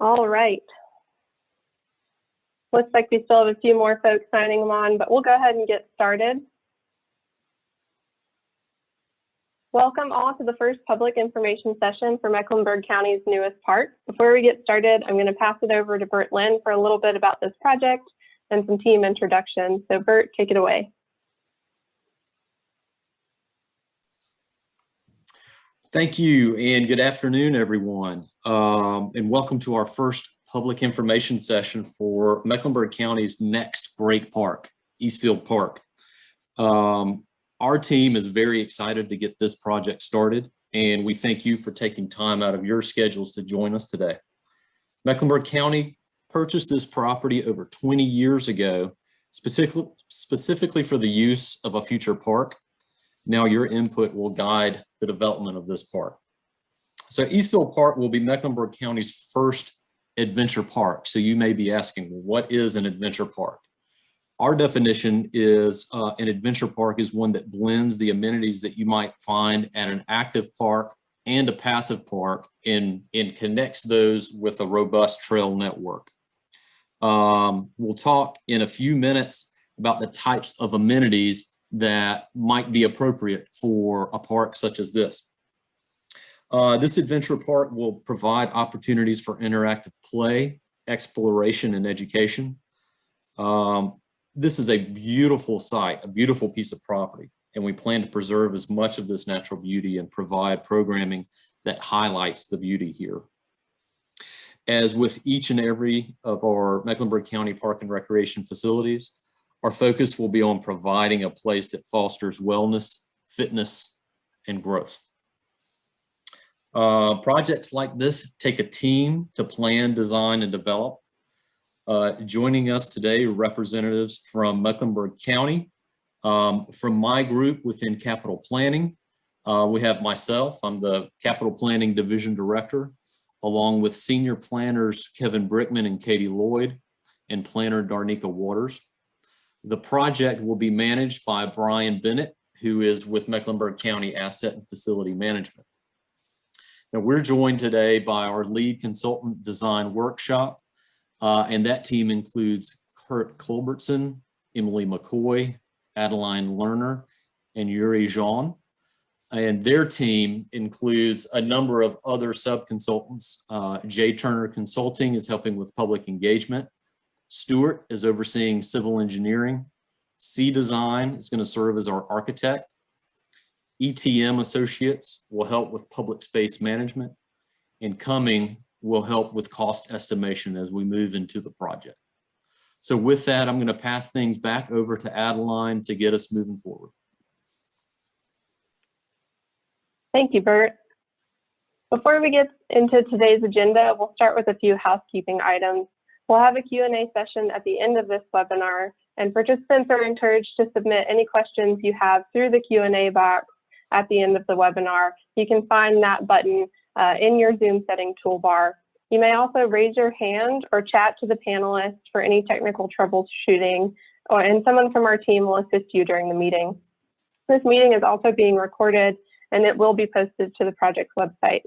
All right. Looks like we still have a few more folks signing on, but we'll go ahead and get started. Welcome all to the first public information session for Mecklenburg County's newest park. Before we get started, I'm going to pass it over to Bert Lynn for a little bit about this project and some team introductions. So Bert, take it away. Thank you, and good afternoon, everyone, and welcome to our first public information session for Mecklenburg County's next great park, Eastfield Park. Our team is very excited to get this project started, and we thank you for taking time out of your schedules to join us today. Mecklenburg County purchased this property over 20 years ago, specifically for the use of a future park. Now your input will guide the development of this park. So Eastfield Park will be Mecklenburg County's first adventure park. So you may be asking, what is an adventure park? Our definition is an adventure park is one that blends the amenities that you might find at an active park and a passive park and connects those with a robust trail network. We'll talk in a few minutes about the types of amenities that might be appropriate for a park such as this. This adventure park will provide opportunities for interactive play, exploration, and education. This is a beautiful site, a beautiful piece of property, and we plan to preserve as much of this natural beauty and provide programming that highlights the beauty here. As with each and every of our Mecklenburg County Park and Recreation facilities, our focus will be on providing a place that fosters wellness, fitness, and growth. Projects like this take a team to plan, design, and develop. Joining us today are representatives from Mecklenburg County. From my group within Capital Planning, we have myself, I'm the Capital Planning Division Director, along with senior planners Kevin Brickman and Katie Lloyd, and planner Darnika Waters. The project will be managed by Brian Bennett, who is with Mecklenburg County Asset and Facility Management. Now, we're joined today by our lead consultant design workshop, and that team includes Kurt Culbertson, Emily McCoy, Adeline Lerner, and Yuri Jean. And their team includes a number of other sub-consultants. Jay Turner Consulting is helping with public engagement. Stewart is overseeing civil engineering. C Design is going to serve as our architect. ETM Associates will help with public space management. And Cumming will help with cost estimation as we move into the project. So with that, I'm going to pass things back over to Adeline to get us moving forward. Thank you, Bert. Before we get into today's agenda, we'll start with a few housekeeping items. We'll have a Q&A session at the end of this webinar, and participants are encouraged to submit any questions you have through the Q&A box at the end of the webinar. You can find that button in your Zoom setting toolbar. You may also raise your hand or chat to the panelists for any technical troubleshooting, and someone from our team will assist you during the meeting. This meeting is also being recorded, and it will be posted to the project's website.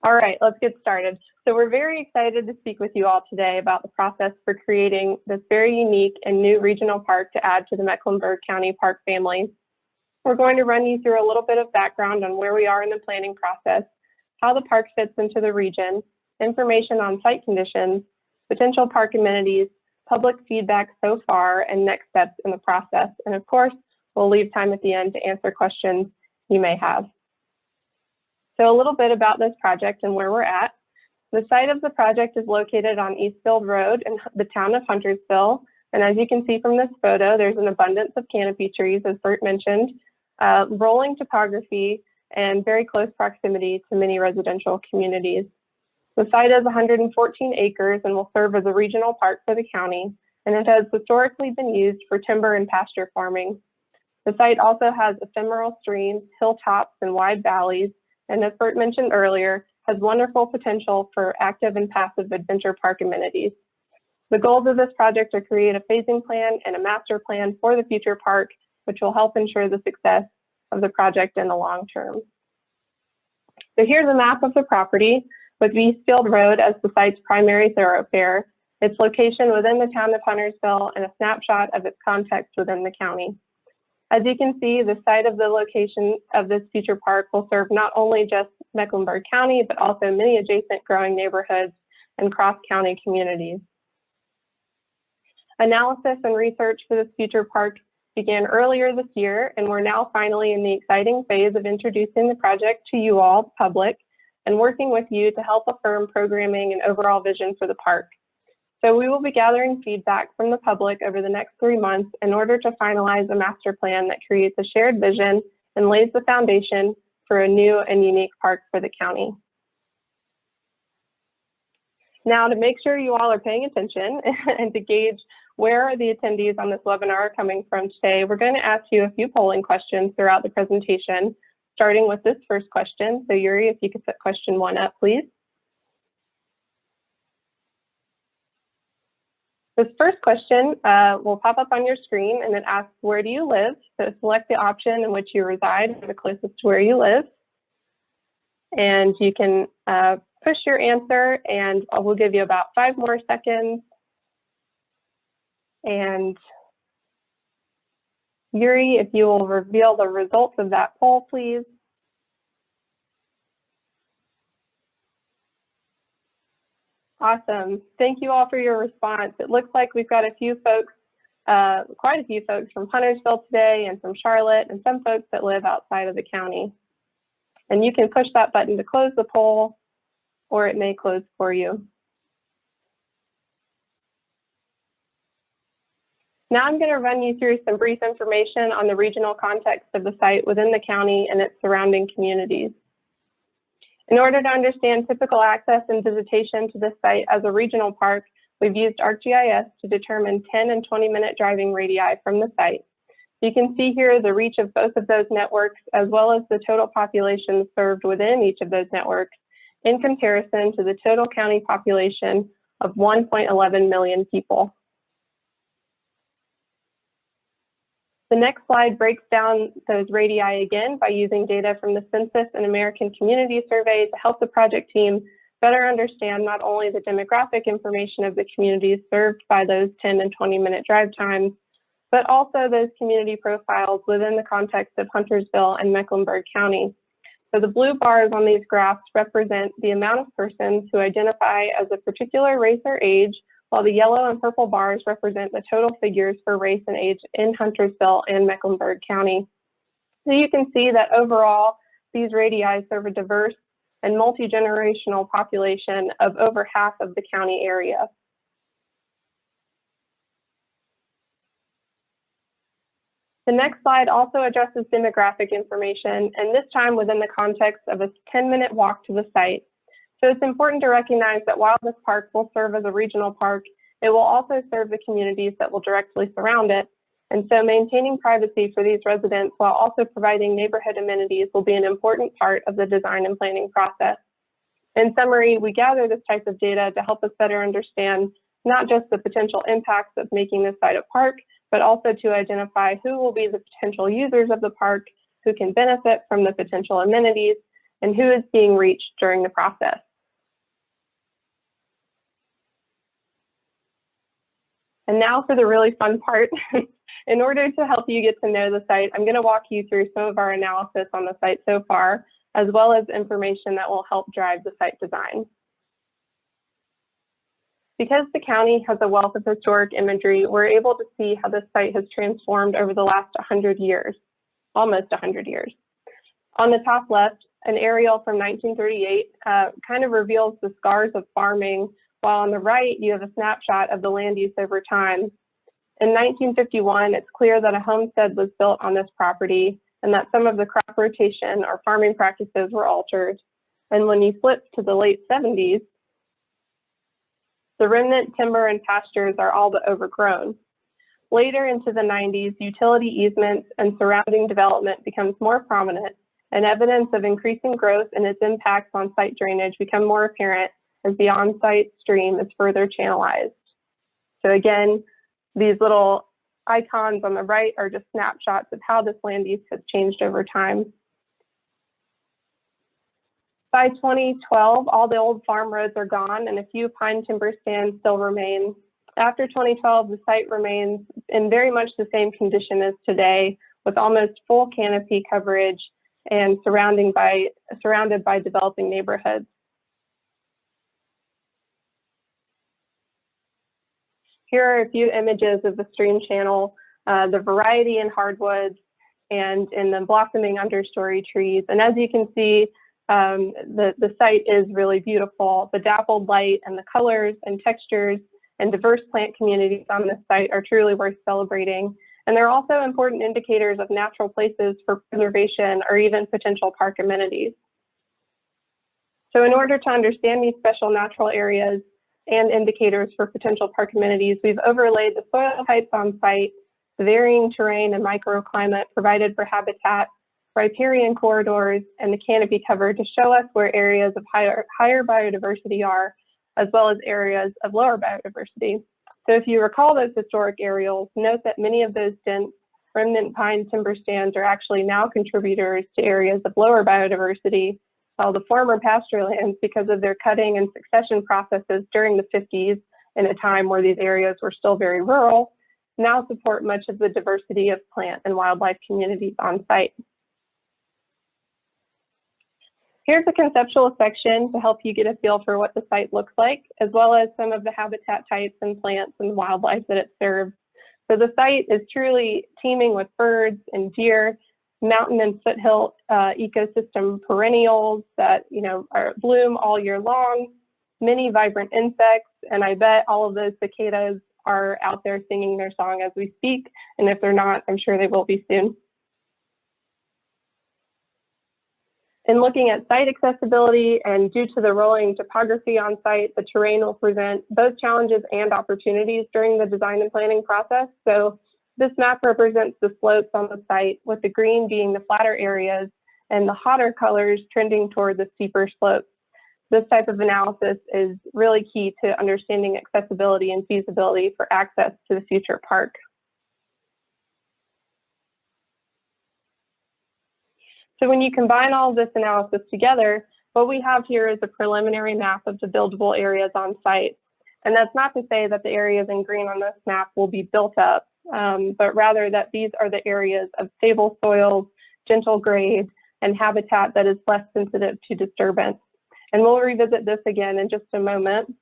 All right, let's get started. So we're very excited to speak with you all today about the process for creating this very unique and new regional park to add to the Mecklenburg County Park family. We're going to run you through a little bit of background on where we are in the planning process, how the park fits into the region, information on site conditions, potential park amenities, public feedback so far, and next steps in the process. And of course, we'll leave time at the end to answer questions you may have. So a little bit about this project and where we're at. The site of the project is located on Eastfield Road in the town of Huntersville. And as you can see from this photo, there's an abundance of canopy trees, as Bert mentioned, rolling topography, and very close proximity to many residential communities. The site is 114 acres and will serve as a regional park for the county, and it has historically been used for timber and pasture farming. The site also has ephemeral streams, hilltops, and wide valleys, and as Bert mentioned earlier, has wonderful potential for active and passive adventure park amenities. The goals of this project are to create a phasing plan and a master plan for the future park, which will help ensure the success of the project in the long term. So here's a map of the property with Eastfield Road as the site's primary thoroughfare, its location within the town of Huntersville, and a snapshot of its context within the county. As you can see, the site of the location of this future park will serve not only just Mecklenburg County, but also many adjacent growing neighborhoods and cross-county communities. Analysis and research for this future park began earlier this year, and we're now finally in the exciting phase of introducing the project to you all, the public, and working with you to help affirm programming and overall vision for the park. So we will be gathering feedback from the public over the next 3 months in order to finalize a master plan that creates a shared vision and lays the foundation for a new and unique park for the county. Now, to make sure you all are paying attention and to gauge where the attendees on this webinar are coming from today, we're going to ask you a few polling questions throughout the presentation, starting with this first question. So Yuri, if you could set question 1 up, please. This first question will pop up on your screen, and it asks, where do you live? So select the option in which you reside, or the closest to where you live. And you can push your answer, and we'll give you about 5 more seconds. And Yuri, if you will reveal the results of that poll, please. Awesome. Thank you all for your response. It looks like we've got a few folks, quite a few folks from Huntersville today and from Charlotte, and some folks that live outside of the county. And you can push that button to close the poll, or it may close for you. Now I'm going to run you through some brief information on the regional context of the site within the county and its surrounding communities. In order to understand typical access and visitation to this site as a regional park, we've used ArcGIS to determine 10 and 20-minute driving radii from the site. You can see here the reach of both of those networks, as well as the total population served within each of those networks in comparison to the total county population of 1.11 million people. The next slide breaks down those radii again by using data from the Census and American Community Survey to help the project team better understand not only the demographic information of the communities served by those 10 and 20-minute drive times, but also those community profiles within the context of Huntersville and Mecklenburg County. So the blue bars on these graphs represent the amount of persons who identify as a particular race or age, while the yellow and purple bars represent the total figures for race and age in Huntersville and Mecklenburg County. So you can see that overall, these radii serve a diverse and multi-generational population of over half of the county area. The next slide also addresses demographic information, and this time within the context of a 10-minute walk to the site. So it's important to recognize that while this park will serve as a regional park, it will also serve the communities that will directly surround it. And so maintaining privacy for these residents while also providing neighborhood amenities will be an important part of the design and planning process. In summary, we gather this type of data to help us better understand not just the potential impacts of making this site a park, but also to identify who will be the potential users of the park, who can benefit from the potential amenities, and who is being reached during the process. And now for the really fun part. In order to help you get to know the site, I'm going to walk you through some of our analysis on the site so far, as well as information that will help drive the site design. Because the county has a wealth of historic imagery, we're able to see how this site has transformed over the last 100 years, almost 100 years. On the top left, an aerial from 1938 kind of reveals the scars of farming, while on the right, you have a snapshot of the land use over time. In 1951, it's clear that a homestead was built on this property and that some of the crop rotation or farming practices were altered. And when you flip to the late 70s, the remnant timber and pastures are all but overgrown. Later into the 90s, utility easements and surrounding development becomes more prominent, and evidence of increasing growth and its impacts on site drainage become more apparent as the on-site stream is further channelized. So again, these little icons on the right are just snapshots of how this land use has changed over time. By 2012, all the old farm roads are gone and a few pine timber stands still remain. After 2012, the site remains in very much the same condition as today, with almost full canopy coverage and surrounded by developing neighborhoods. Here are a few images of the stream channel, the variety in hardwoods and in the blossoming understory trees. And as you can see, the site is really beautiful. The dappled light and the colors and textures and diverse plant communities on this site are truly worth celebrating. And they're also important indicators of natural places for preservation or even potential park amenities. So in order to understand these special natural areas and indicators for potential park amenities, we've overlaid the soil types on site, the varying terrain and microclimate provided for habitat, riparian corridors, and the canopy cover to show us where areas of higher biodiversity are, as well as areas of lower biodiversity. So if you recall those historic aerials, note that many of those dense remnant pine timber stands are actually now contributors to areas of lower biodiversity, while the former pasture lands, because of their cutting and succession processes during the 50s, in a time where these areas were still very rural, now support much of the diversity of plant and wildlife communities on site. Here's a conceptual section to help you get a feel for what the site looks like, as well as some of the habitat types and plants and wildlife that it serves. So the site is truly teeming with birds and deer, mountain and foothill ecosystem perennials that bloom all year long, many vibrant insects, and I bet all of those cicadas are out there singing their song as we speak, and if they're not, I'm sure they will be soon. In looking at site accessibility, and due to the rolling topography on site, the terrain will present both challenges and opportunities during the design and planning process. So this map represents the slopes on the site, with the green being the flatter areas and the hotter colors trending toward the steeper slopes. This type of analysis is really key to understanding accessibility and feasibility for access to the future park. So when you combine all of this analysis together, what we have here is a preliminary map of the buildable areas on site. And that's not to say that the areas in green on this map will be built up, but rather that these are the areas of stable soils, gentle grade, and habitat that is less sensitive to disturbance. And we'll revisit this again in just a moment.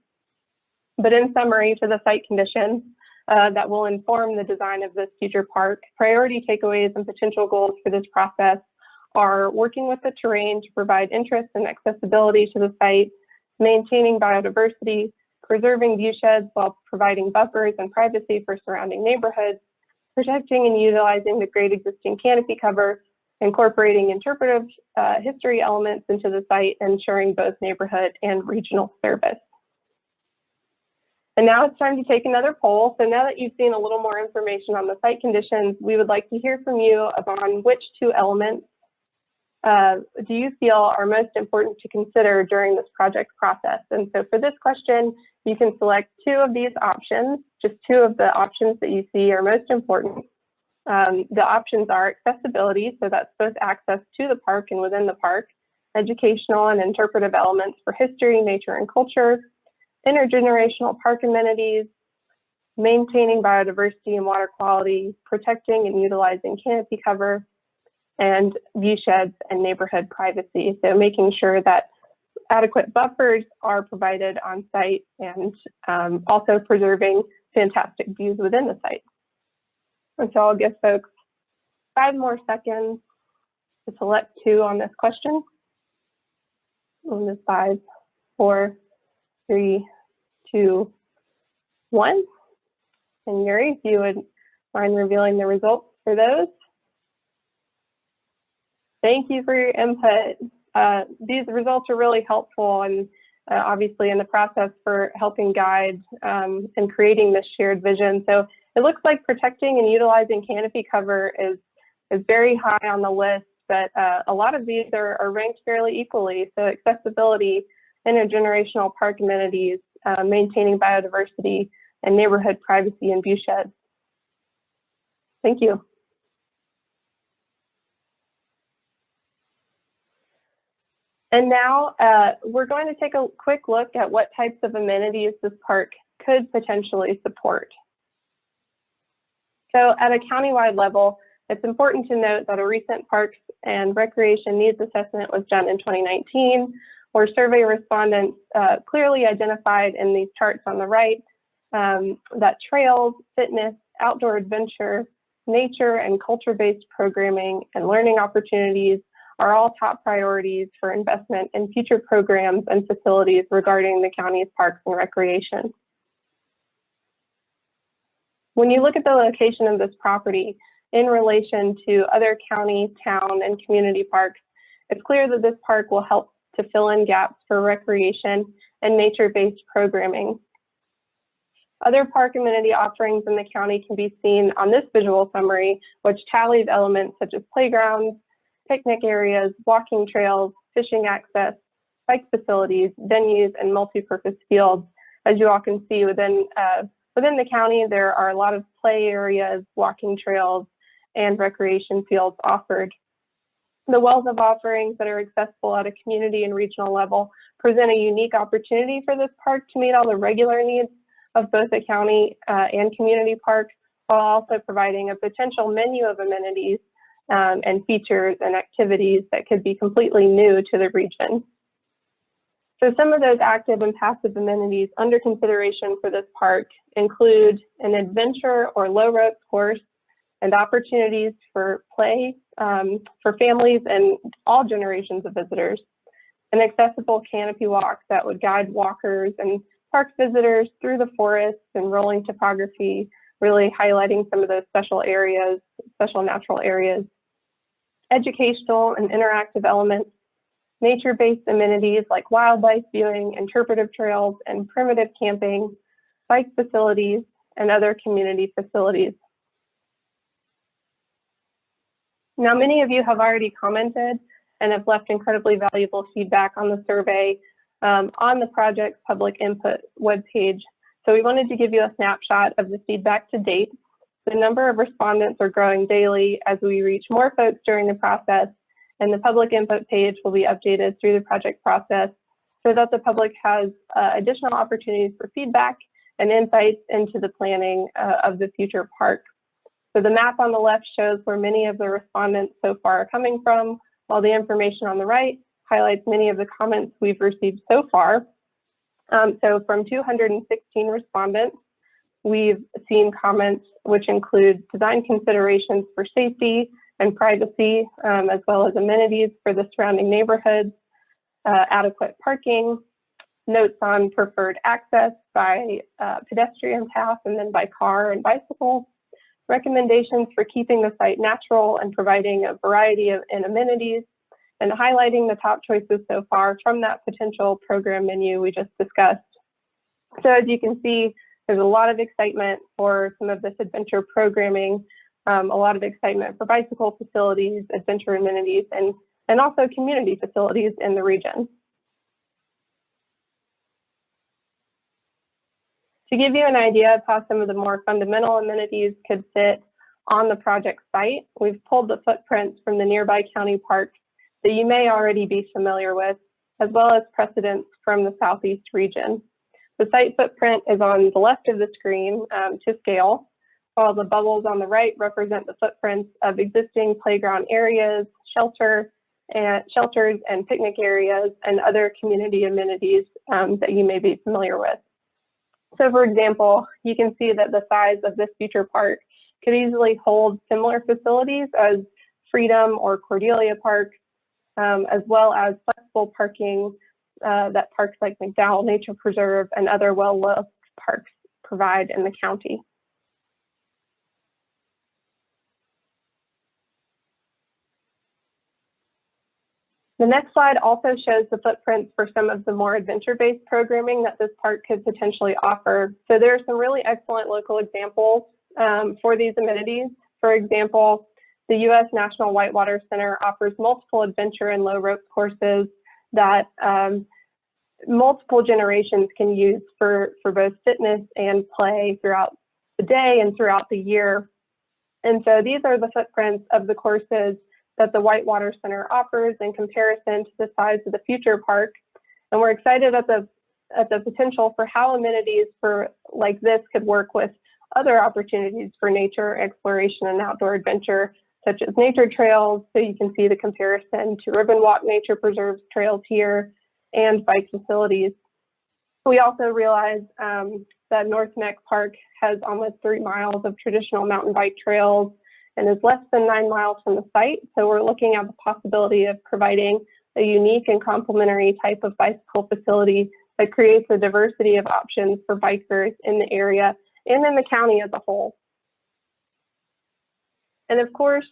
But in summary, for the site conditions that will inform the design of this future park, priority takeaways and potential goals for this process are working with the terrain to provide interest and accessibility to the site, maintaining biodiversity, preserving viewsheds while providing buffers and privacy for surrounding neighborhoods, protecting and utilizing the great existing canopy cover, incorporating interpretive history elements into the site, ensuring both neighborhood and regional service. And now it's time to take another poll. So now that you've seen a little more information on the site conditions, we would like to hear from you on which two elements do you feel are most important to consider during this project process? And so for this question, you can select two of these options, just two of the options that you see are most important. The options are accessibility, so that's both access to the park and within the park, educational and interpretive elements for history, nature, and culture, intergenerational park amenities, maintaining biodiversity and water quality, protecting and utilizing canopy cover, and viewsheds and neighborhood privacy. So making sure that adequate buffers are provided on site and also preserving fantastic views within the site. And so I'll give folks 5 more seconds to select two on this question. And this 5, 4, 3, 2, 1. And Yuri, if you would mind revealing the results for those. Thank you for your input. These results are really helpful and obviously in the process for helping guide and creating this shared vision. So it looks like protecting and utilizing canopy cover is very high on the list, but a lot of these are ranked fairly equally. So accessibility, intergenerational park amenities, maintaining biodiversity, and neighborhood privacy and viewsheds. Thank you. And now we're going to take a quick look at what types of amenities this park could potentially support. So at a countywide level, it's important to note that a recent Parks and Recreation Needs Assessment was done in 2019, where survey respondents clearly identified in these charts on the right that trails, fitness, outdoor adventure, nature and culture-based programming, and learning opportunities are all top priorities for investment in future programs and facilities regarding the county's parks and recreation. When you look at the location of this property in relation to other county, town, and community parks, it's clear that this park will help to fill in gaps for recreation and nature-based programming. Other park amenity offerings in the county can be seen on this visual summary, which tallies elements such as playgrounds, picnic areas, walking trails, fishing access, bike facilities, venues, and multi-purpose fields. As you all can see, within the county, there are a lot of play areas, walking trails, and recreation fields offered. The wealth of offerings that are accessible at a community and regional level present a unique opportunity for this park to meet all the regular needs of both the county and community parks, while also providing a potential menu of amenities and features and activities that could be completely new to the region. So some of those active and passive amenities under consideration for this park include an adventure or low rope course and opportunities for play for families and all generations of visitors, an accessible canopy walk that would guide walkers and park visitors through the forests and rolling topography, really highlighting some of those special areas, special natural areas, educational and interactive elements, nature-based amenities like wildlife viewing, interpretive trails, and primitive camping, bike facilities, and other community facilities. Now, many of you have already commented and have left incredibly valuable feedback on the survey on the project's public input webpage. So we wanted to give you a snapshot of the feedback to date. The number of respondents are growing daily as we reach more folks during the process, and the public input page will be updated through the project process so that the public has additional opportunities for feedback and insights into the planning of the future park. So the map on the left shows where many of the respondents so far are coming from, while the information on the right highlights many of the comments we've received so far. So from 216 respondents, we've seen comments which include design considerations for safety and privacy, as well as amenities for the surrounding neighborhoods, adequate parking, notes on preferred access by pedestrian path and then by car and bicycle, recommendations for keeping the site natural and providing a variety of amenities, and highlighting the top choices so far from that potential program menu we just discussed. So as you can see, there's a lot of excitement for some of this adventure programming, a lot of excitement for bicycle facilities, adventure amenities, and also community facilities in the region. To give you an idea of how some of the more fundamental amenities could fit on the project site, we've pulled the footprints from the nearby county parks that you may already be familiar with, as well as precedents from the Southeast region. The site footprint is on the left of the screen to scale, while the bubbles on the right represent the footprints of existing playground areas, shelters and picnic areas, and other community amenities that you may be familiar with. So for example, you can see that the size of this future park could easily hold similar facilities as Freedom or Cordelia Park, as well as flexible parking that parks like McDowell Nature Preserve and other well-loved parks provide in the county. The next slide also shows the footprints for some of the more adventure-based programming that this park could potentially offer. So there are some really excellent local examples for these amenities. For example, the U.S. National Whitewater Center offers multiple adventure and low rope courses that multiple generations can use for both fitness and play throughout the day and throughout the year. And so these are the footprints of the courses that the Whitewater Center offers in comparison to the size of the future park. And we're excited at the potential for how amenities like this could work with other opportunities for nature exploration and outdoor adventure, such as nature trails. So you can see the comparison to Ribbon Walk Nature Preserves trails here and bike facilities. We also realize that North Neck Park has almost 3 miles of traditional mountain bike trails and is less than 9 miles from the site. So we're looking at the possibility of providing a unique and complementary type of bicycle facility that creates a diversity of options for bikers in the area and in the county as a whole. And of course,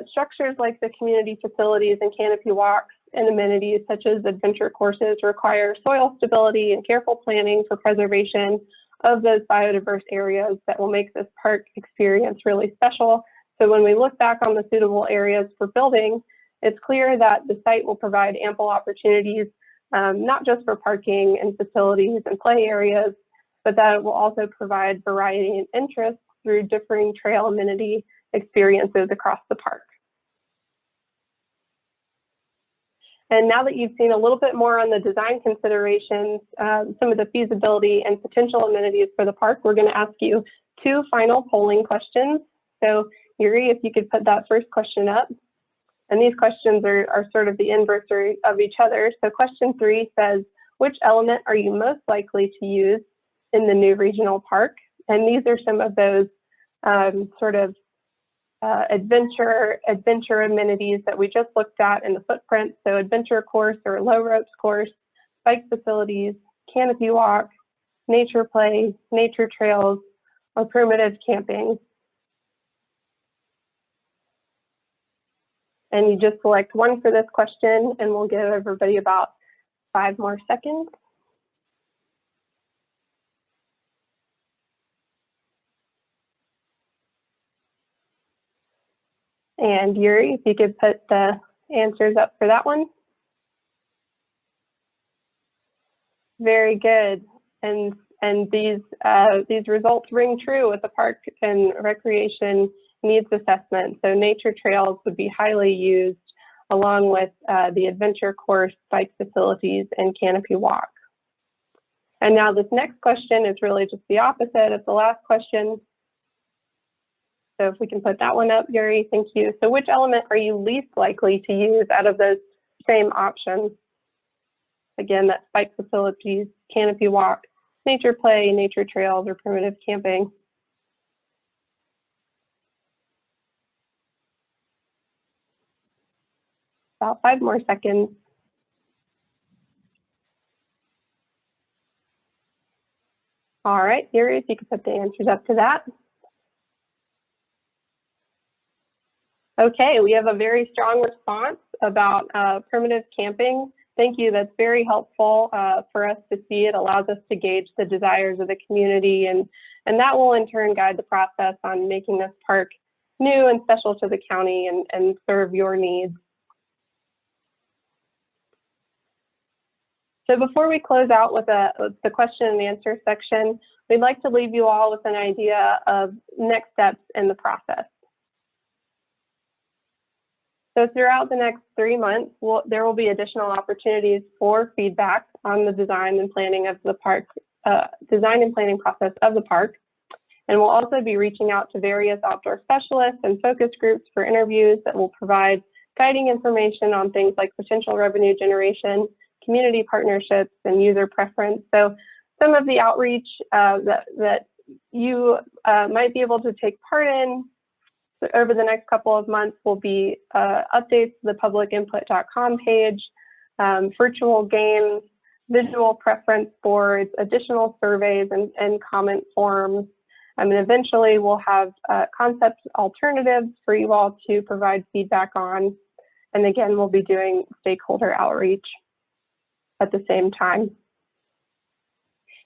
structures like the community facilities and canopy walks and amenities such as adventure courses require soil stability and careful planning for preservation of those biodiverse areas that will make this park experience really special. So when we look back on the suitable areas for building, it's clear that the site will provide ample opportunities, not just for parking and facilities and play areas, but that it will also provide variety and interest through differing trail amenity experiences across the park. And now that you've seen a little bit more on the design considerations, some of the feasibility and potential amenities for the park, we're going to ask you 2 final polling questions. So Yuri, if you could put that first question up. And these questions are sort of the inverse of each other. So question 3 says, which element are you most likely to use in the new regional park? And these are some of those adventure amenities that we just looked at in the footprint. So adventure course or low ropes course, bike facilities, canopy walk, nature play, nature trails, or primitive camping. And you just select one for this question, and we'll give everybody about 5 more seconds. And Yuri, if you could put the answers up for that one. Very good. And these results ring true with the park and recreation needs assessment. So nature trails would be highly used along with the adventure course, bike facilities, and canopy walk. And now this next question is really just the opposite of the last question. So if we can put that one up, Yuri, thank you. So which element are you least likely to use out of those same options? Again, that's bike facilities, canopy walk, nature play, nature trails, or primitive camping. About 5 more seconds. All right, Yuri, if you could put the answers up to that. Okay, we have a very strong response about primitive camping. Thank you, that's very helpful for us to see. It allows us to gauge the desires of the community, and that will in turn guide the process on making this park new and special to the county and serve your needs. So before we close out with the question and answer section, we'd like to leave you all with an idea of next steps in the process. So throughout the next 3 months, there will be additional opportunities for feedback on the design and planning of the park, design and planning process of the park. And we'll also be reaching out to various outdoor specialists and focus groups for interviews that will provide guiding information on things like potential revenue generation, community partnerships, and user preference. So some of the outreach that you might be able to take part in over the next couple of months will be updates to the publicinput.com page, virtual games, visual preference boards, additional surveys and comment forms. And eventually we'll have concept alternatives for you all to provide feedback on. And again, we'll be doing stakeholder outreach at the same time.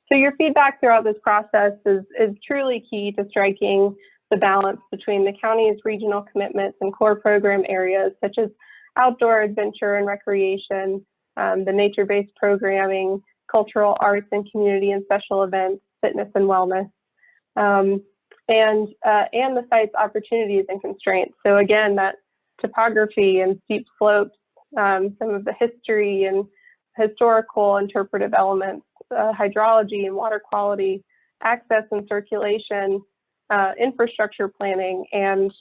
So your feedback throughout this process is truly key to striking the balance between the county's regional commitments and core program areas such as outdoor adventure and recreation, the nature-based programming, cultural arts and community and special events, fitness and wellness, and the site's opportunities and constraints. So again, that topography and steep slopes, some of the history and historical interpretive elements, hydrology and water quality, access and circulation, infrastructure planning, and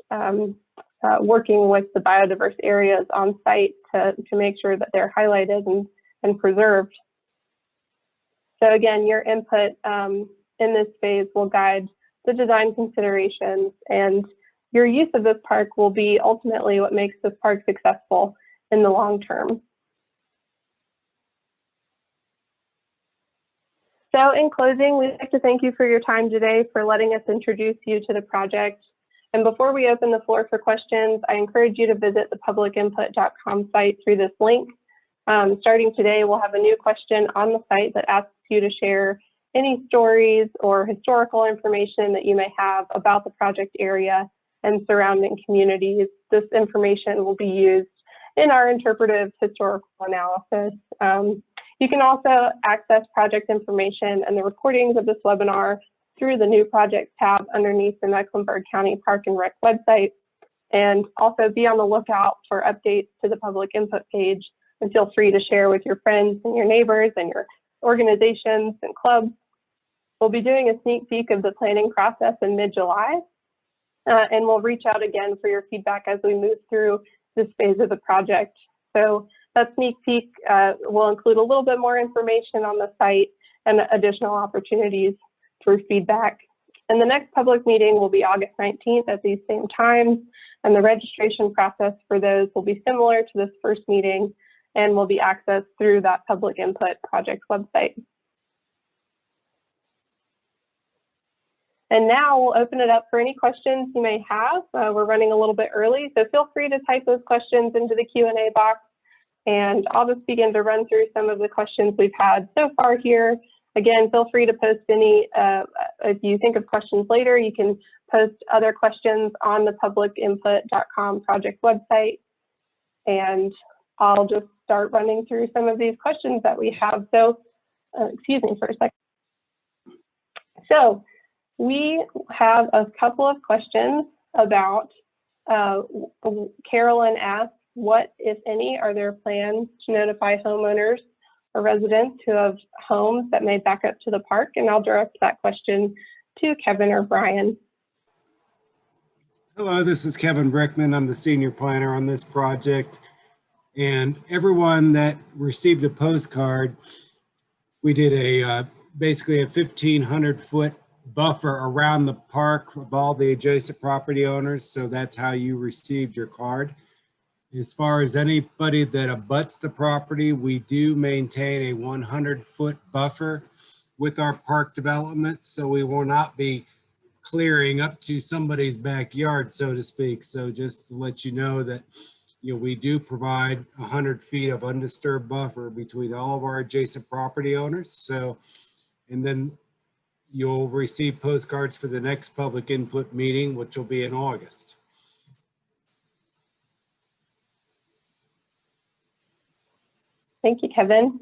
working with the biodiverse areas on site to make sure that they're highlighted and preserved. So again, your input in this phase will guide the design considerations, and your use of this park will be ultimately what makes this park successful in the long term. So in closing, we'd like to thank you for your time today, for letting us introduce you to the project. And before we open the floor for questions, I encourage you to visit the publicinput.com site through this link. Starting today, we'll have a new question on the site that asks you to share any stories or historical information that you may have about the project area and surrounding communities. This information will be used in our interpretive historical analysis. You can also access project information and the recordings of this webinar through the New Projects tab underneath the Mecklenburg County Park and Rec website, and also be on the lookout for updates to the public input page, and feel free to share with your friends and your neighbors and your organizations and clubs. We'll be doing a sneak peek of the planning process in mid-July, and we'll reach out again for your feedback as we move through this phase of the project. So that sneak peek will include a little bit more information on the site and additional opportunities for feedback. And the next public meeting will be August 19th at these same times, and the registration process for those will be similar to this first meeting and will be accessed through that public input project website. And now we'll open it up for any questions you may have. We're running a little bit early, so feel free to type those questions into the Q&A box, and I'll just begin to run through some of the questions we've had so far here. Again, feel free to post any, if you think of questions later, you can post other questions on the publicinput.com project website, and I'll just start running through some of these questions that we have. So, excuse me for a second. So, we have a couple of questions about, Carolyn asked, what, if any, are there plans to notify homeowners or residents who have homes that may back up to the park? And I'll direct that question to Kevin or Brian. Hello, this is Kevin Brickman. I'm the senior planner on this project. And everyone that received a postcard, we did a basically a 1,500-foot buffer around the park of all the adjacent property owners. So that's how you received your card. As far as anybody that abuts the property, we do maintain a 100-foot buffer with our park development. So we will not be clearing up to somebody's backyard, so to speak. So just to let you know that, you know, we do provide 100 feet of undisturbed buffer between all of our adjacent property owners. So, and then you'll receive postcards for the next public input meeting, which will be in August. Thank you, Kevin.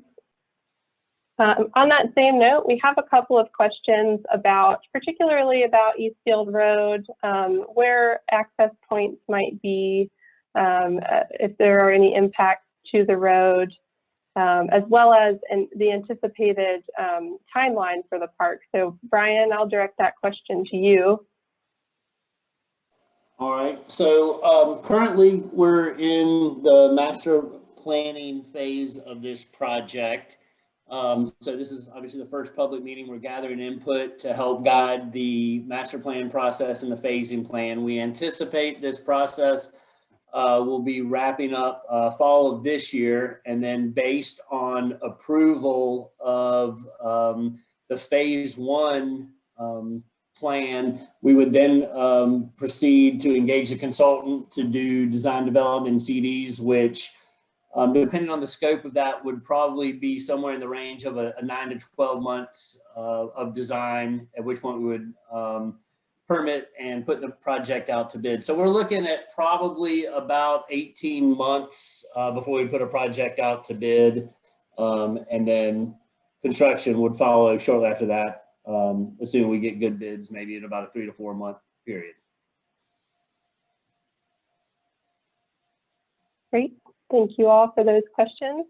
On that same note, we have a couple of questions about, particularly about Eastfield Road, where access points might be, if there are any impacts to the road, as well as the anticipated timeline for the park. So Brian, I'll direct that question to you. All right, so currently we're in the master planning phase of this project. So this is obviously the first public meeting. We're gathering input to help guide the master plan process and the phasing plan. We anticipate this process will be wrapping up fall of this year, and then based on approval of the phase one plan, we would then proceed to engage a consultant to do design development CDs, which depending on the scope of that would probably be somewhere in the range of a 9 to 12 months of design, at which point we would permit and put the project out to bid. So we're looking at probably about 18 months before we put a project out to bid, and then construction would follow shortly after that, assuming we get good bids, maybe in about a 3 to 4 month period. Great. Thank you all for those questions.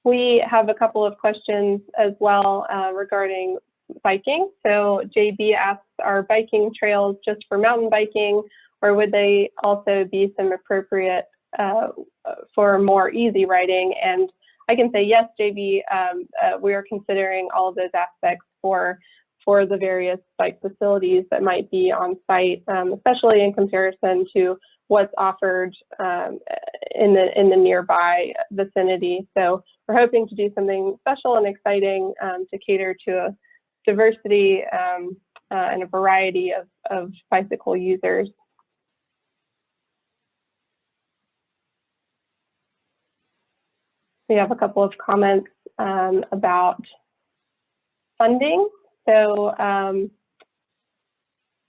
We have a couple of questions as well regarding biking. So JB asks, are biking trails just for mountain biking, or would they also be some appropriate for more easy riding? And I can say yes, JB, we are considering all of those aspects for the various bike facilities that might be on site, especially in comparison to what's offered in the nearby vicinity. So we're hoping to do something special and exciting to cater to a diversity and a variety of bicycle users. We have a couple of comments about funding. So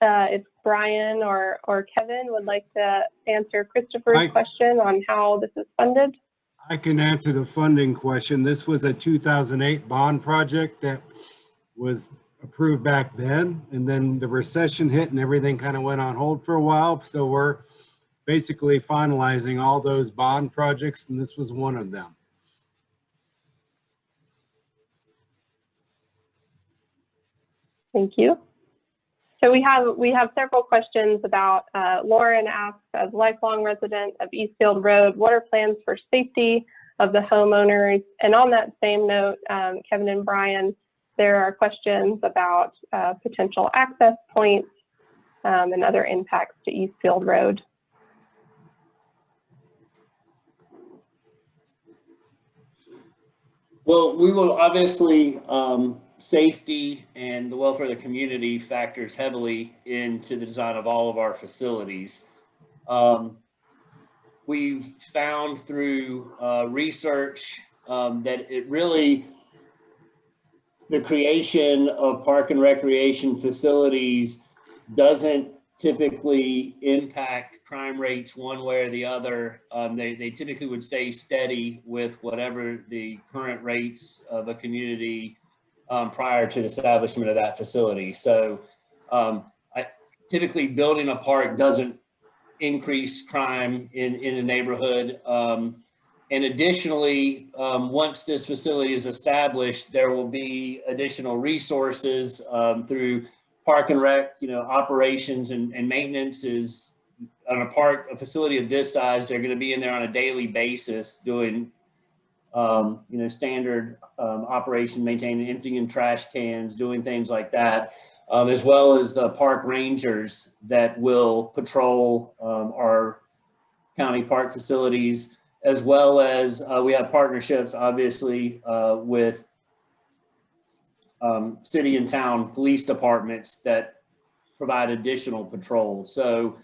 if Brian or Kevin would like to answer Christopher's question on how this is funded. I can answer the funding question. This was a 2008 bond project that was approved back then, and then the recession hit and everything kind of went on hold for a while. So we're basically finalizing all those bond projects, and this was one of them. Thank you. So we have several questions about, Lauren asks, as a lifelong resident of Eastfield Road, what are plans for safety of the homeowners? And on that same note, Kevin and Brian, there are questions about potential access points and other impacts to Eastfield Road. Well, we will obviously, safety and the welfare of the community factors heavily into the design of all of our facilities. We've found through research that it really, the creation of park and recreation facilities doesn't typically impact crime rates one way or the other. They typically would stay steady with whatever the current rates of a community prior to the establishment of that facility. So typically building a park doesn't increase crime in a neighborhood. And additionally, once this facility is established, there will be additional resources through park and rec, operations and maintenance is on a facility of this size. They're going to be in there on a daily basis doing, standard operation, maintaining, emptying trash cans, doing things like that, as well as the park rangers that will patrol our county park facilities, as well as we have partnerships, obviously, with city and town police departments that provide additional patrol. So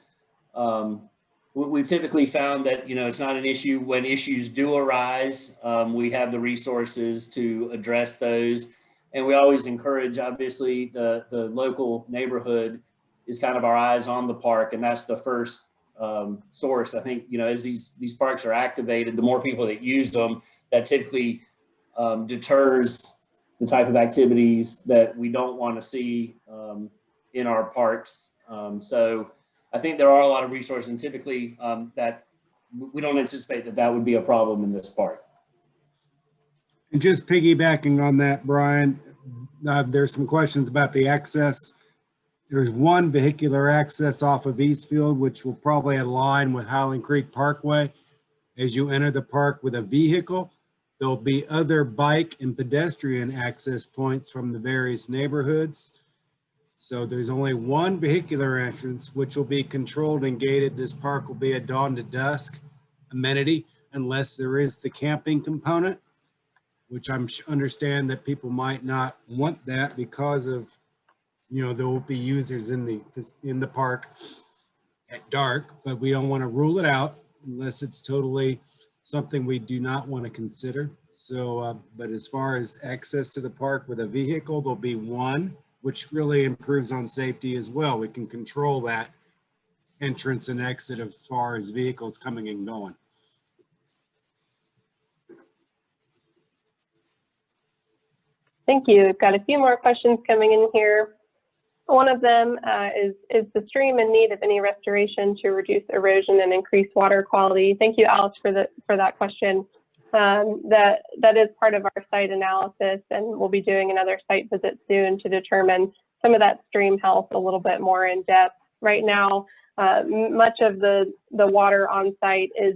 we've typically found that, it's not an issue. When issues do arise, we have the resources to address those. And we always encourage, obviously, the local neighborhood is kind of our eyes on the park, and that's the first source. I think, as these parks are activated, the more people that use them, that typically deters the type of activities that we don't want to see in our parks. So I think there are a lot of resources, and typically that we don't anticipate that would be a problem in this park. And just piggybacking on that, Brian, there's some questions about the access. There's one vehicular access off of Eastfield, which will probably align with Howling Creek Parkway. As you enter the park with a vehicle, there'll be other bike and pedestrian access points from the various neighborhoods. So there's only one vehicular entrance, which will be controlled and gated. This park will be a dawn to dusk amenity unless there is the camping component, which I understand that people might not want that because of, there will be users in the park at dark, but we don't want to rule it out unless it's totally something we do not want to consider. So, but as far as access to the park with a vehicle, there'll be one, which really improves on safety as well. We can control that entrance and exit as far as vehicles coming and going. Thank you. We've got a few more questions coming in here. One of them is the stream in need of any restoration to reduce erosion and increase water quality. Thank you, Alice, for that question. That is part of our site analysis, and we'll be doing another site visit soon to determine some of that stream health a little bit more in depth. Right now, much of the water on site is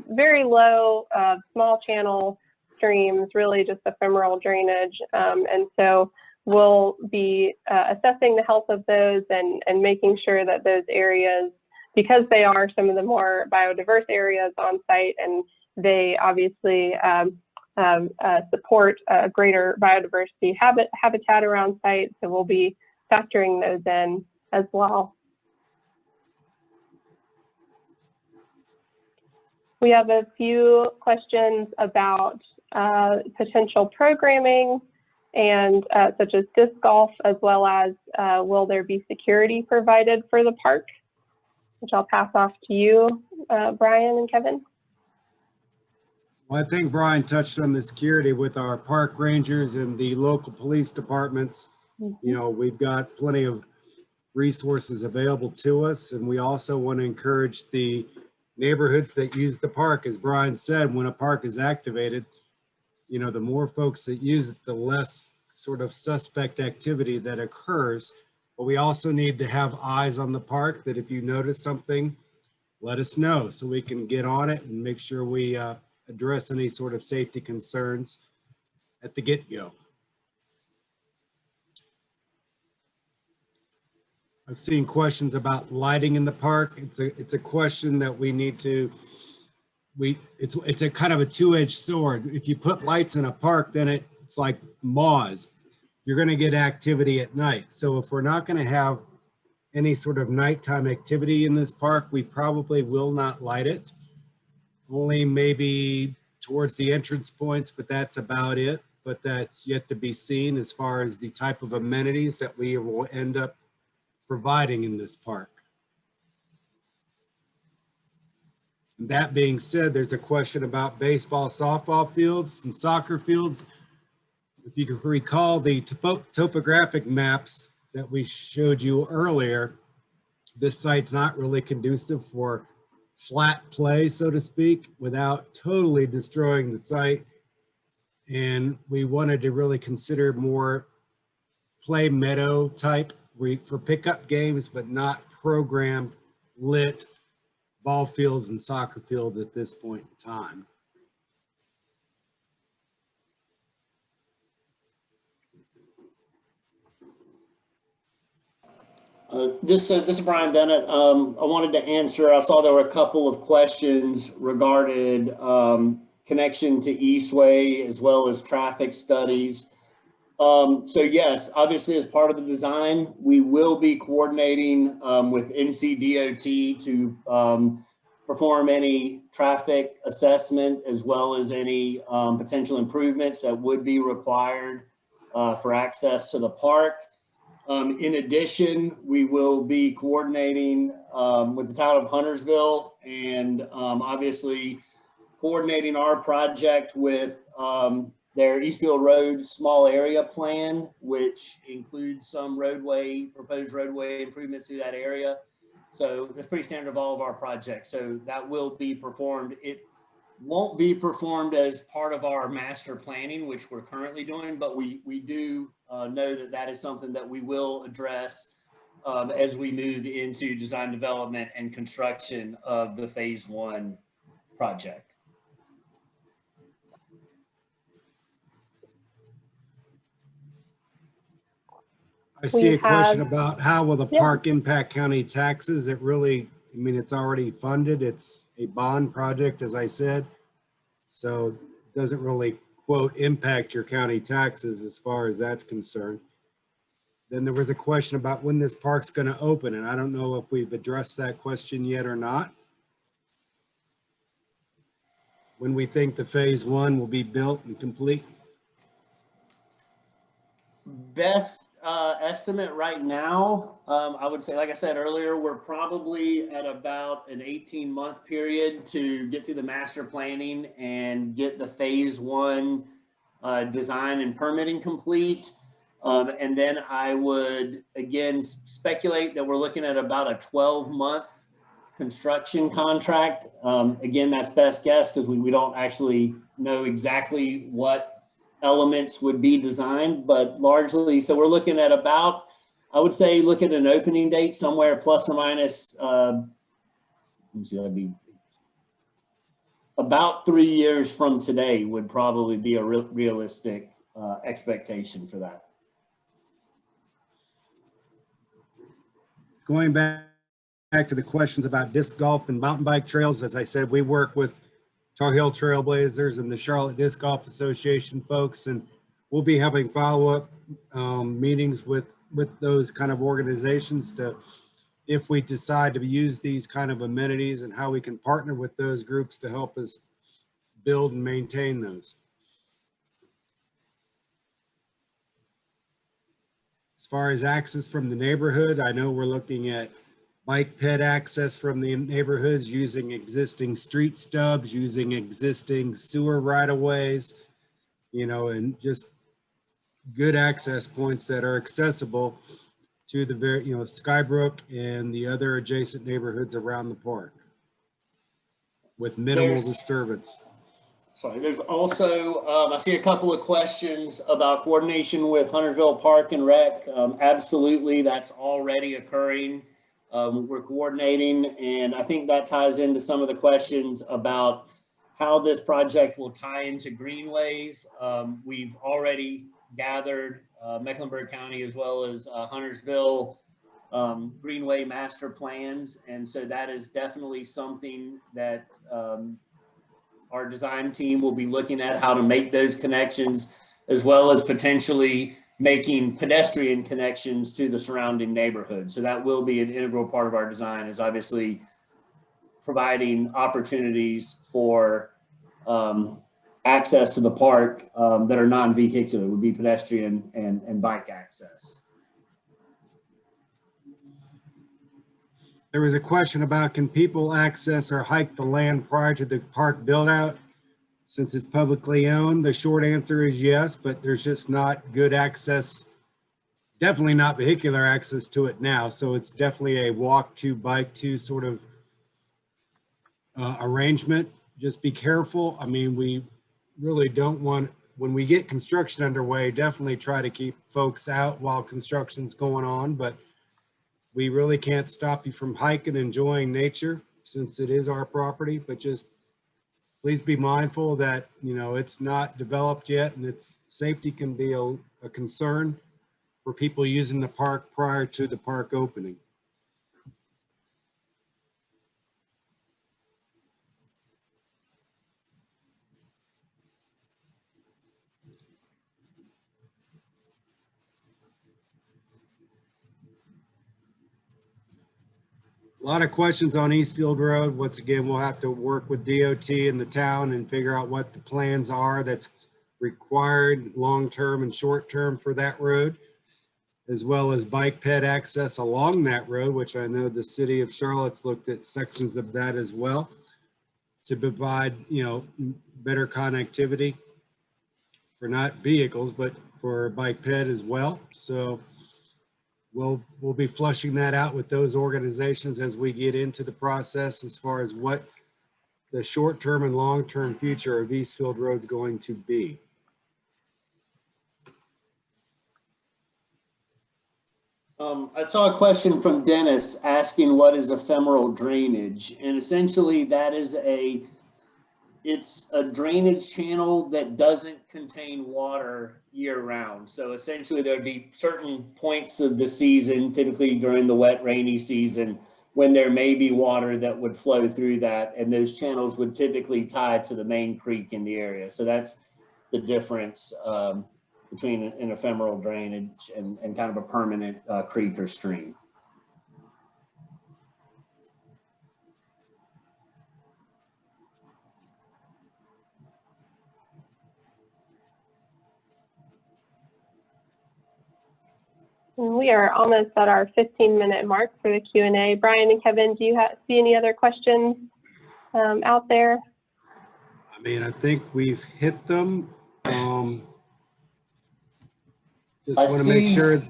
very low, small channel streams, really just ephemeral drainage, and so we'll be assessing the health of those and making sure that those areas, because they are some of the more biodiverse areas on site, and they obviously support greater biodiversity habitat around site, so we'll be factoring those in as well. We have a few questions about potential programming, and such as disc golf, as well as will there be security provided for the park, which I'll pass off to you, Brian and Kevin. Well, I think Brian touched on the security with our park rangers and the local police departments. You know, we've got plenty of resources available to us, and we also want to encourage the neighborhoods that use the park. As Brian said, when a park is activated, you know, the more folks that use it, the less sort of suspect activity that occurs. But we also need to have eyes on the park, that if you notice something, let us know so we can get on it and make sure we address any sort of safety concerns at the get-go. I've seen questions about lighting in the park. It's a question that we need to, it's a kind of a two-edged sword. If you put lights in a park, then it's like moths. You're going to get activity at night. So if we're not going to have any sort of nighttime activity in this park, we probably will not light it. Only maybe towards the entrance points, but that's about it. But that's yet to be seen as far as the type of amenities that we will end up providing in this park. That being said, there's a question about baseball, softball fields and soccer fields. If you can recall the topographic maps that we showed you earlier, this site's not really conducive for flat play, so to speak, without totally destroying the site. And we wanted to really consider more play meadow type for pickup games, but not programmed lit ball fields and soccer fields at this point in time. This is Brian Bennett. I wanted to answer, I saw there were a couple of questions regarding connection to Eastway as well as traffic studies. So yes, obviously as part of the design, we will be coordinating with NCDOT to perform any traffic assessment as well as any potential improvements that would be required for access to the park. In addition, we will be coordinating with the town of Huntersville and obviously coordinating our project with their Eastfield Road small area plan, which includes some proposed roadway improvements to that area. So that's pretty standard of all of our projects. So that will be performed. It won't be performed as part of our master planning, which we're currently doing, but we do know that that is something that we will address as we move into design development and construction of the phase 1 project. I see a question about how will the park impact county taxes? It really, I mean, it's already funded. It's a bond project, as I said. So it doesn't really, quote, impact your county taxes as far as that's concerned. Then there was a question about when this park's going to open, and I don't know if we've addressed that question yet or not. When we think the phase 1 will be built and complete. Best estimate right now, I would say, like I said earlier, we're probably at about an 18-month period to get through the master planning and get the phase 1 design and permitting complete. And then I would, again, speculate that we're looking at about a 12-month construction contract. Again, that's best guess because we don't actually know exactly what elements would be designed, but largely, so we're looking at about, I would say, look at an opening date somewhere plus or minus, let me see, that'd be about 3 years from today would probably be a realistic expectation for that. Going back to the questions about disc golf and mountain bike trails, as I said, we work with Tar Heel Trailblazers and the Charlotte Disc Golf Association folks, and we'll be having follow-up meetings with those kind of organizations to, if we decide to use these kind of amenities, and how we can partner with those groups to help us build and maintain those. As far as access from the neighborhood, I know we're looking at bike ped access from the neighborhoods using existing street stubs, using existing sewer right-of-ways, you know, and just good access points that are accessible to the very, you know, Skybrook and the other adjacent neighborhoods around the park with minimal disturbance. Sorry, there's also, I see a couple of questions about coordination with Huntersville Park and Rec. Absolutely, that's already occurring. We're coordinating, and I think that ties into some of the questions about how this project will tie into greenways. We've already gathered Mecklenburg County as well as Huntersville greenway master plans, and so that is definitely something that our design team will be looking at, how to make those connections, as well as potentially making pedestrian connections to the surrounding neighborhood. So that will be an integral part of our design, is obviously providing opportunities for access to the park that are non-vehicular, would be pedestrian and bike access. There was a question about, can people access or hike the land prior to the park build out? Since it's publicly owned, the short answer is yes, but there's just not good access, definitely not vehicular access to it now. So it's definitely a walk to, bike to sort of arrangement. Just be careful. I mean, we really don't want, when we get construction underway, definitely try to keep folks out while construction's going on, but we really can't stop you from hiking, enjoying nature, since it is our property. But just please be mindful that, you know, it's not developed yet, and its safety can be a concern for people using the park prior to the park opening. A lot of questions on Eastfield Road. Once again, we'll have to work with DOT and the town and figure out what the plans are that's required long-term and short-term for that road, as well as bike ped access along that road, which I know the city of Charlotte's looked at sections of that as well, to provide, you know, better connectivity for not vehicles, but for bike ped as well. So we'll be flushing that out with those organizations as we get into the process, as far as what the short-term and long-term future of Eastfield Road is going to be. I saw a question from Dennis asking what is ephemeral drainage, and essentially that is it's a drainage channel that doesn't contain water year round. So essentially there'd be certain points of the season, typically during the wet, rainy season, when there may be water that would flow through that, and those channels would typically tie to the main creek in the area. So that's the difference between an ephemeral drainage and kind of a permanent creek or stream. We are almost at our 15-minute mark for the Q&A. Brian and Kevin, do you see any other questions out there? I mean, I think we've hit them. Just I want to make see sure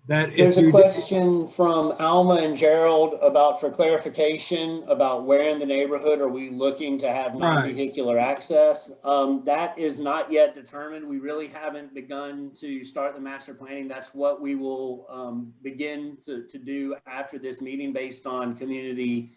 that if there's a you, question from Alma and Gerald for clarification about where in the neighborhood are we looking to have non-vehicular access? That is not yet determined. We really haven't begun to start the master planning. That's what we will begin to do after this meeting based on community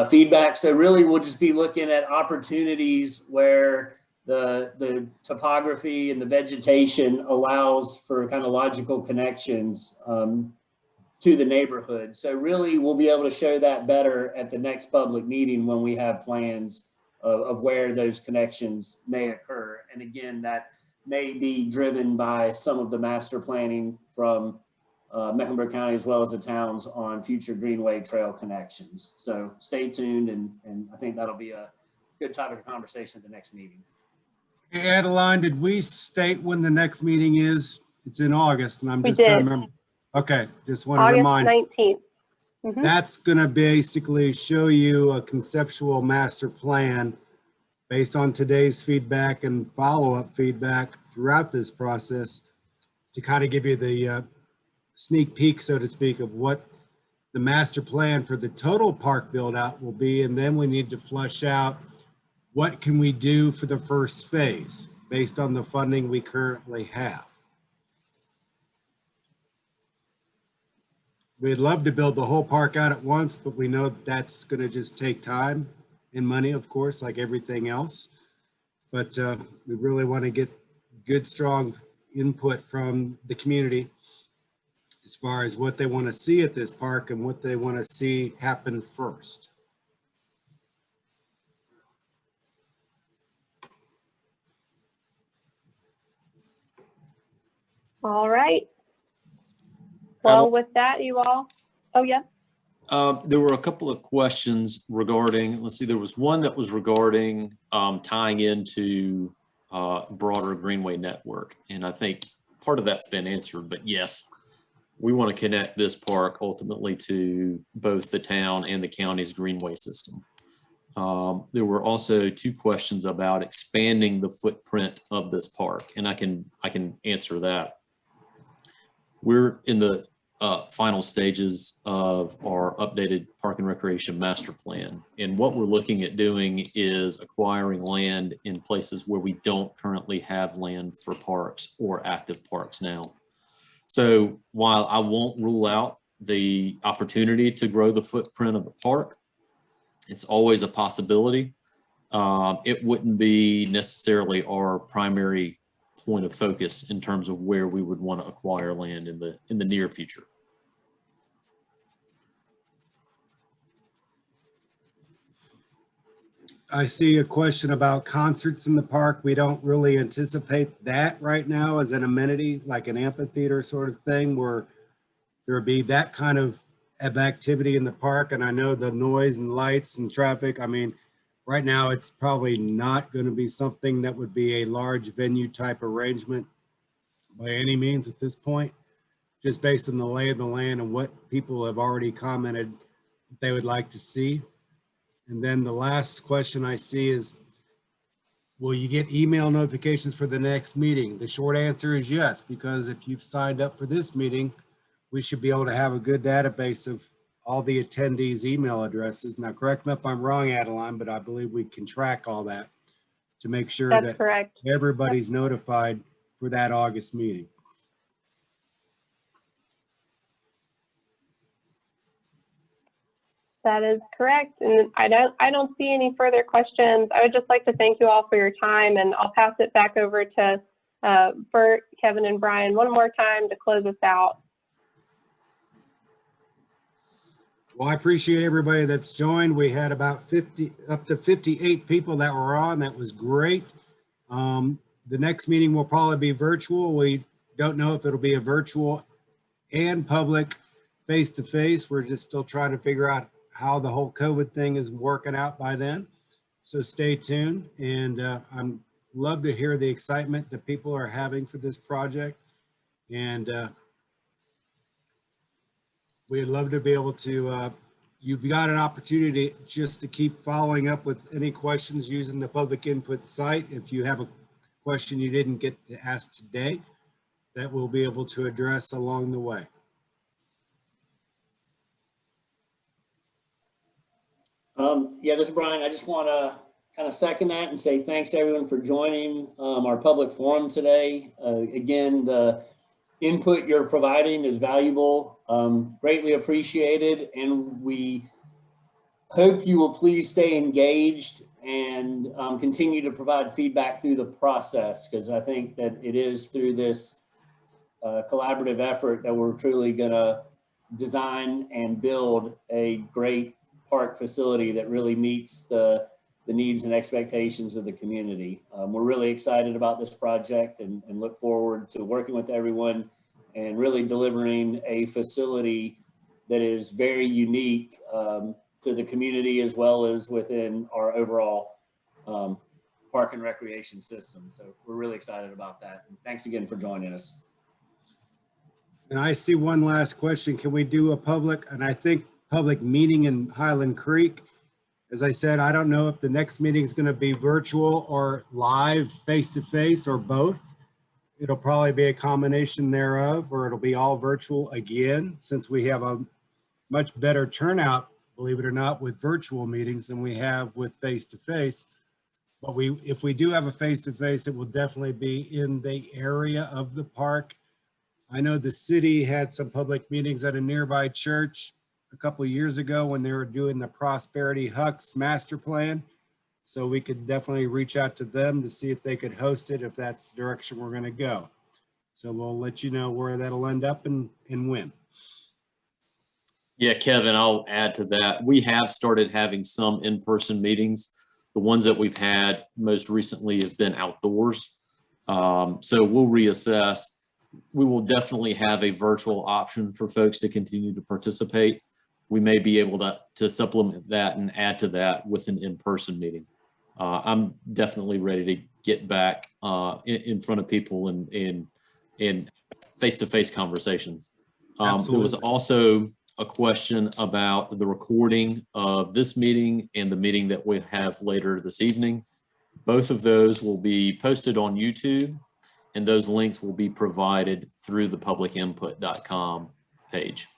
feedback. So really we'll just be looking at opportunities where the topography and the vegetation allows for kind of logical connections to the neighborhood. So really we'll be able to show that better at the next public meeting when we have plans of where those connections may occur. And again, that may be driven by some of the master planning from Mecklenburg County as well as the towns on future greenway trail connections. So stay tuned, and I think that'll be a good topic of conversation at the next meeting. Adeline, did we state when the next meeting is? It's in August, and I'm We just trying to did. remember. Okay, just want to August remind. 19th. Mhm. That's going to basically show you a conceptual master plan based on today's feedback and follow-up feedback throughout this process to kind of give you the sneak peek, so to speak, of what the master plan for the total park build out will be. And then we need to flush out what can we do for the first phase based on the funding we currently have. We'd love to build the whole park out at once, but we know that's going to just take time and money, of course, like everything else. But we really want to get good, strong input from the community as far as what they want to see at this park and what they want to see happen first. All right. Well, with that, you all, oh yeah. There were a couple of questions regarding, let's see, there was one that was regarding tying into broader greenway network. And I think part of that's been answered, but yes, we want to connect this park ultimately to both the town and the county's greenway system. There were also two questions about expanding the footprint of this park, and I can answer that. We're in the final stages of our updated Park and Recreation Master Plan. And what we're looking at doing is acquiring land in places where we don't currently have land for parks or active parks now. So while I won't rule out the opportunity to grow the footprint of the park, it's always a possibility. It wouldn't be necessarily our primary point of focus in terms of where we would want to acquire land in the near future. I see a question about concerts in the park. We don't really anticipate that right now as an amenity, like an amphitheater sort of thing, where there would be that kind of activity in the park. And I know the noise and lights and traffic, I mean, right now it's probably not going to be something that would be a large venue type arrangement by any means at this point, just based on the lay of the land and what people have already commented that they would like to see. And then the last question I see is, will you get email notifications for the next meeting? The short answer is yes, because if you've signed up for this meeting, we should be able to have a good database of all the attendees' email addresses. Now, correct me if I'm wrong, Adeline, but I believe we can track all that to make sure that correct. Everybody's notified for that August meeting. That is correct. And I don't see any further questions. I would just like to thank you all for your time, and I'll pass it back over to Bert, Kevin, and Brian one more time to close us out. Well, I appreciate everybody that's joined. We had about up to 58 people that were on. That was great. The next meeting will probably be virtual. We don't know if it'll be a virtual and public face-to-face. We're just still trying to figure out how the whole COVID thing is working out by then. So stay tuned. And I'm love to hear the excitement that people are having for this project. And we'd love to be able to, you've got an opportunity just to keep following up with any questions using the public input site. If you have a question you didn't get to ask today, that we'll be able to address along the way. Yeah, this is Brian. I just want to kind of second that and say thanks everyone for joining our public forum today. Again, the input you're providing is valuable, greatly appreciated, and we hope you will please stay engaged and continue to provide feedback through the process, because I think that it is through this collaborative effort that we're truly going to design and build a great park facility that really meets the needs and expectations of the community. We're really excited about this project and look forward to working with everyone and really delivering a facility that is very unique to the community as well as within our overall park and recreation system. So we're really excited about that. And thanks again for joining us. And I see one last question. Can we do a public meeting in Highland Creek? As I said, I don't know if the next meeting is going to be virtual or live, face-to-face, or both. It'll probably be a combination thereof, or it'll be all virtual again, since we have a much better turnout, believe it or not, with virtual meetings than we have with face-to-face. But if we do have a face-to-face, it will definitely be in the area of the park. I know the city had some public meetings at a nearby church a couple of years ago when they were doing the Prosperity Hucks master plan. So we could definitely reach out to them to see if they could host it, if that's the direction we're going to go. So we'll let you know where that'll end up and when. Yeah, Kevin, I'll add to that. We have started having some in-person meetings. The ones that we've had most recently have been outdoors. So we'll reassess. We will definitely have a virtual option for folks to continue to participate. We may be able to supplement that and add to that with an in-person meeting. I'm definitely ready to get back in front of people and face-to-face conversations. There was also a question about the recording of this meeting and the meeting that we have later this evening. Both of those will be posted on YouTube, and those links will be provided through the publicinput.com page.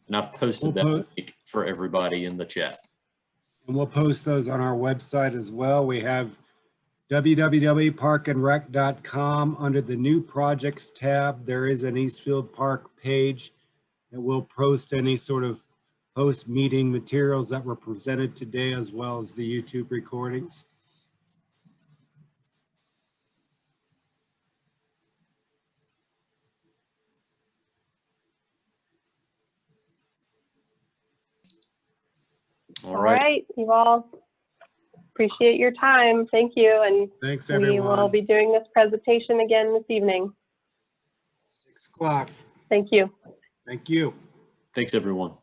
And I've posted that link for everybody in the chat. And we'll post those on our website as well. We have www.parkandrec.com. Under the new projects tab, there is an Eastfield Park page that will post any sort of post-meeting materials that were presented today, as well as the YouTube recordings. All right. You all, appreciate your time. Thank you. And thanks, everyone. We will be doing this presentation again this evening. 6 o'clock. Thank you. Thank you. Thanks, everyone.